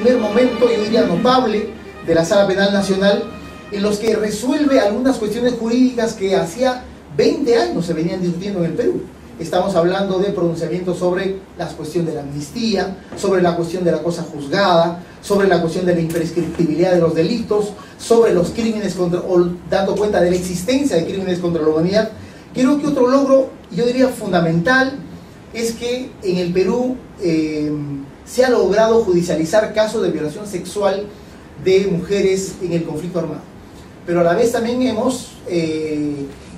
primer momento, yo diría notable, de la Sala Penal Nacional, en los que resuelve algunas cuestiones jurídicas que hacía 20 años se venían discutiendo en el Perú. Estamos hablando de pronunciamientos sobre la cuestión de la amnistía, sobre la cuestión de la cosa juzgada, sobre la cuestión de la imprescriptibilidad de los delitos, sobre los crímenes contra, o dando cuenta de la existencia de crímenes contra la humanidad. Creo que otro logro, yo diría fundamental, es que en el Perú se ha logrado judicializar casos de violación sexual de mujeres en el conflicto armado. Pero a la vez también hemos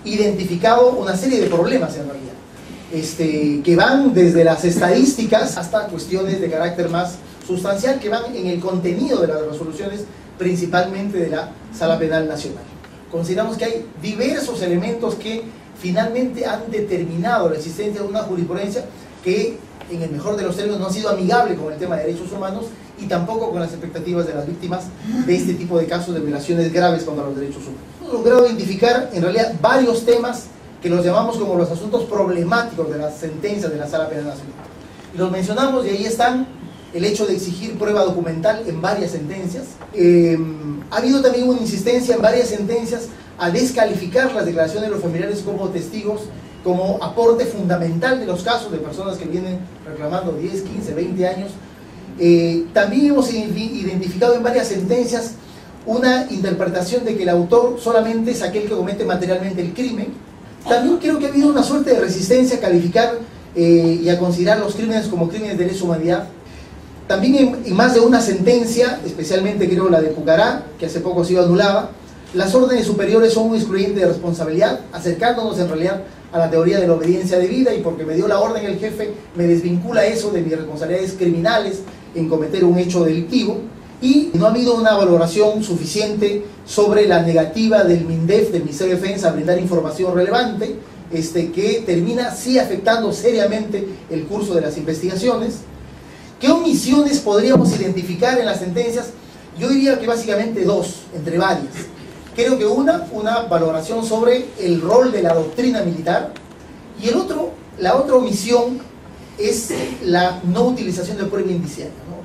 identificado una serie de problemas en realidad. Que van desde las estadísticas hasta cuestiones de carácter más sustancial que van en el contenido de las resoluciones, principalmente de la Sala Penal Nacional. Consideramos que hay diversos elementos que finalmente han determinado la existencia de una jurisprudencia que, en el mejor de los términos, no ha sido amigable con el tema de derechos humanos y tampoco con las expectativas de las víctimas de este tipo de casos de violaciones graves contra los derechos humanos. Hemos logrado identificar en realidad varios temas que los llamamos como los asuntos problemáticos de las sentencias de la Sala Penal Nacional. Y los mencionamos y ahí están el hecho de exigir prueba documental en varias sentencias. Ha habido también una insistencia en varias sentencias a descalificar las declaraciones de los familiares como testigos, como aporte fundamental de los casos de personas que vienen reclamando 10, 15, 20 años. También hemos identificado en varias sentencias una interpretación de que el autor solamente es aquel que comete materialmente el crimen. También creo que ha habido una suerte de resistencia a calificar y a considerar los crímenes como crímenes de lesa humanidad. También en más de una sentencia, especialmente creo la de Pucará, que hace poco ha sido anulada, las órdenes superiores son un excluyente de responsabilidad, acercándonos en realidad a la teoría de la obediencia debida, y porque me dio la orden el jefe, me desvincula eso de mis responsabilidades criminales en cometer un hecho delictivo. Y no ha habido una valoración suficiente sobre la negativa del MINDEF, del Ministerio de Defensa, a brindar información relevante, que termina sí afectando seriamente el curso de las investigaciones. ¿Qué omisiones podríamos identificar en las sentencias? Yo diría que básicamente dos, entre varias. Creo que una valoración sobre el rol de la doctrina militar, y la otra omisión es la no utilización de prueba indiciaria, ¿no?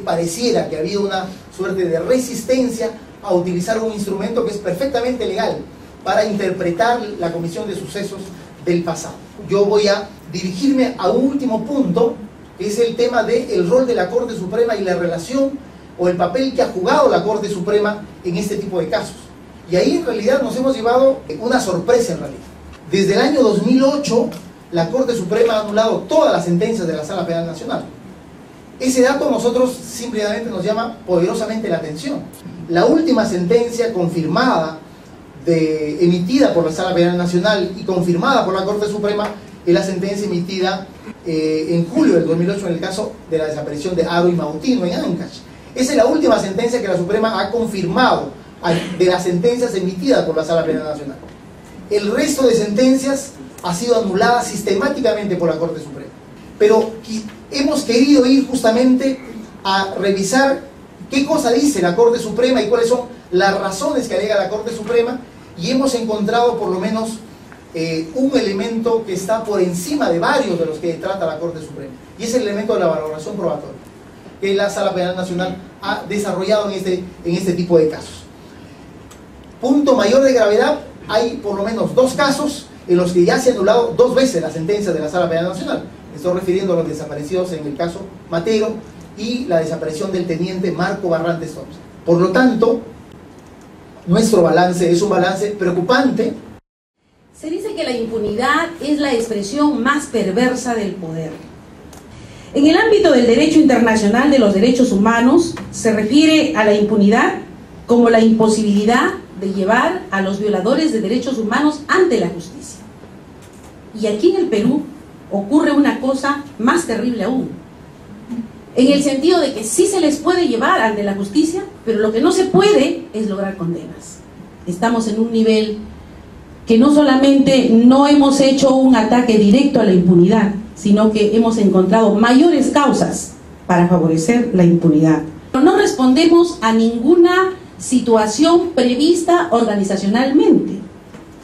Pareciera que ha habido una suerte de resistencia a utilizar un instrumento que es perfectamente legal para interpretar la comisión de sucesos del pasado. Yo voy a dirigirme a un último punto, que es el tema del rol de la Corte Suprema y la relación o el papel que ha jugado la Corte Suprema en este tipo de casos. Y ahí en realidad nos hemos llevado una sorpresa en realidad. Desde el año 2008 la Corte Suprema ha anulado todas las sentencias de la Sala Penal Nacional. Ese dato a nosotros simplemente nos llama poderosamente la atención. La última sentencia confirmada, emitida por la Sala Penal Nacional y confirmada por la Corte Suprema, es la sentencia emitida en julio del 2008 en el caso de la desaparición de Haro y Mautino en Ancash. Esa es la última sentencia que la Suprema ha confirmado de las sentencias emitidas por la Sala Penal Nacional. El resto de sentencias ha sido anulada sistemáticamente por la Corte Suprema. Pero hemos querido ir justamente a revisar qué cosa dice la Corte Suprema y cuáles son las razones que alega la Corte Suprema, y hemos encontrado por lo menos un elemento que está por encima de varios de los que trata la Corte Suprema, y es el elemento de la valoración probatoria que la Sala Penal Nacional ha desarrollado en este tipo de casos. Punto mayor de gravedad: hay por lo menos dos casos en los que ya se ha anulado dos veces la sentencia de la Sala Penal Nacional. Estoy refiriendo a los desaparecidos en el caso Matero y la desaparición del teniente Marco Barrantes Thompson. Por lo tanto, nuestro balance es un balance preocupante. Se dice que la impunidad es la expresión más perversa del poder. En el ámbito del derecho internacional de los derechos humanos, se refiere a la impunidad como la imposibilidad de llevar a los violadores de derechos humanos ante la justicia. Y aquí en el Perú ocurre una cosa más terrible aún, en el sentido de que sí se les puede llevar ante la justicia, pero lo que no se puede es lograr condenas. Estamos en un nivel que no solamente no hemos hecho un ataque directo a la impunidad, sino que hemos encontrado mayores causas para favorecer la impunidad. No respondemos a ninguna situación prevista organizacionalmente.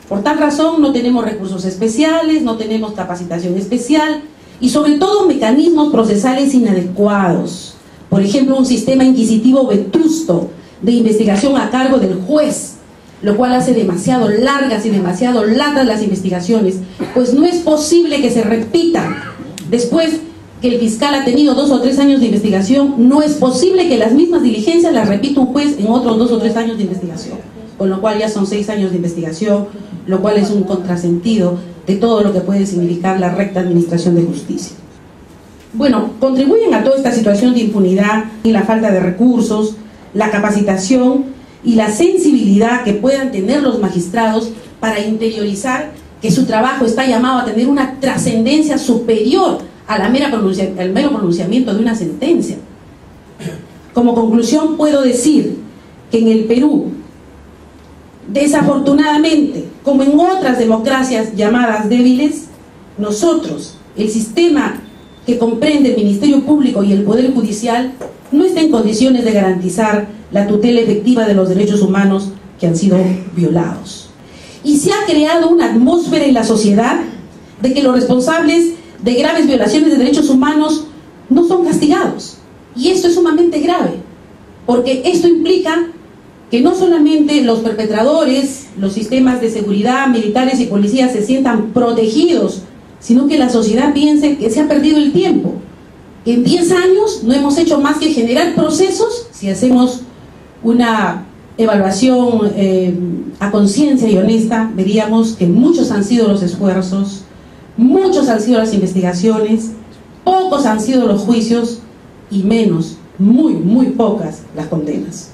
Por tal razón no tenemos recursos especiales, no tenemos capacitación especial y sobre todo mecanismos procesales inadecuados. Por ejemplo, un sistema inquisitivo vetusto de investigación a cargo del juez, lo cual hace demasiado largas y demasiado largas las investigaciones, pues no es posible que se repita después que el fiscal ha tenido 2 o 3 años de investigación, no es posible que las mismas diligencias las repita un juez en otros 2 o 3 años de investigación, con lo cual ya son 6 años de investigación, lo cual es un contrasentido de todo lo que puede significar la recta administración de justicia. Bueno, contribuyen a toda esta situación de impunidad y la falta de recursos, la capacitación y la sensibilidad que puedan tener los magistrados para interiorizar que su trabajo está llamado a tener una trascendencia superior a al mero pronunciamiento de una sentencia. Como conclusión puedo decir que en el Perú, desafortunadamente, como en otras democracias llamadas débiles, nosotros, el sistema que comprende el Ministerio Público y el Poder Judicial, no está en condiciones de garantizar la tutela efectiva de los derechos humanos que han sido violados. Y se ha creado una atmósfera en la sociedad de que los responsables de graves violaciones de derechos humanos no son castigados. Y esto es sumamente grave, porque esto implica que no solamente los perpetradores, los sistemas de seguridad, militares y policías se sientan protegidos, sino que la sociedad piense que se ha perdido el tiempo. Que en 10 años no hemos hecho más que generar procesos. Si hacemos una evaluación a conciencia y honesta, veríamos que muchos han sido los esfuerzos, muchos han sido las investigaciones, pocos han sido los juicios y menos, muy pocas las condenas.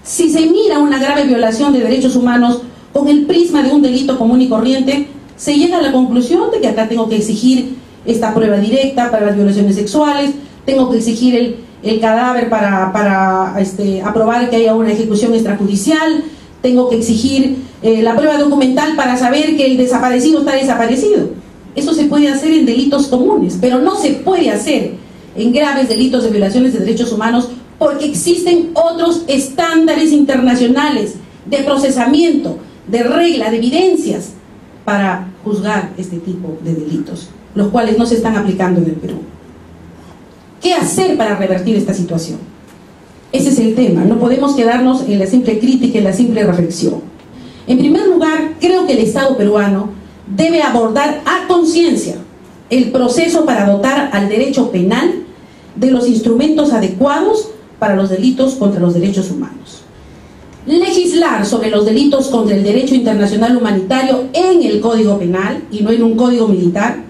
Si se mira una grave violación de derechos humanos con el prisma de un delito común y corriente, se llega a la conclusión de que acá tengo que exigir esta prueba directa para las violaciones sexuales, tengo que exigir el cadáver para aprobar que haya una ejecución extrajudicial, tengo que exigir la prueba documental para saber que el desaparecido está desaparecido. Eso se puede hacer en delitos comunes, pero no se puede hacer en graves delitos de violaciones de derechos humanos, porque existen otros estándares internacionales de procesamiento, de regla, de evidencias para juzgar este tipo de delitos, los cuales no se están aplicando en el Perú. ¿Qué hacer para revertir esta situación? Ese es el tema, no podemos quedarnos en la simple crítica, en la simple reflexión. En primer lugar, creo que el Estado peruano debe abordar a conciencia el proceso para dotar al derecho penal de los instrumentos adecuados para los delitos contra los derechos humanos. Legislar sobre los delitos contra el derecho internacional humanitario en el Código Penal y no en un código militar.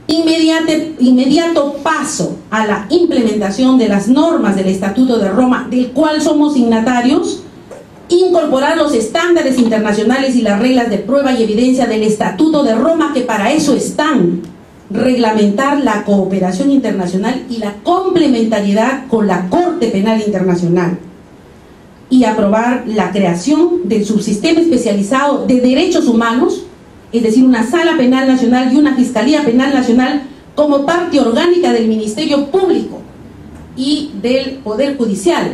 Inmediato paso a la implementación de las normas del Estatuto de Roma, del cual somos signatarios. Incorporar los estándares internacionales y las reglas de prueba y evidencia del Estatuto de Roma, que para eso están. Reglamentar la cooperación internacional y la complementariedad con la Corte Penal Internacional. Y aprobar la creación del subsistema especializado de derechos humanos, es decir, una Sala Penal Nacional y una Fiscalía Penal Nacional como parte orgánica del Ministerio Público y del Poder Judicial,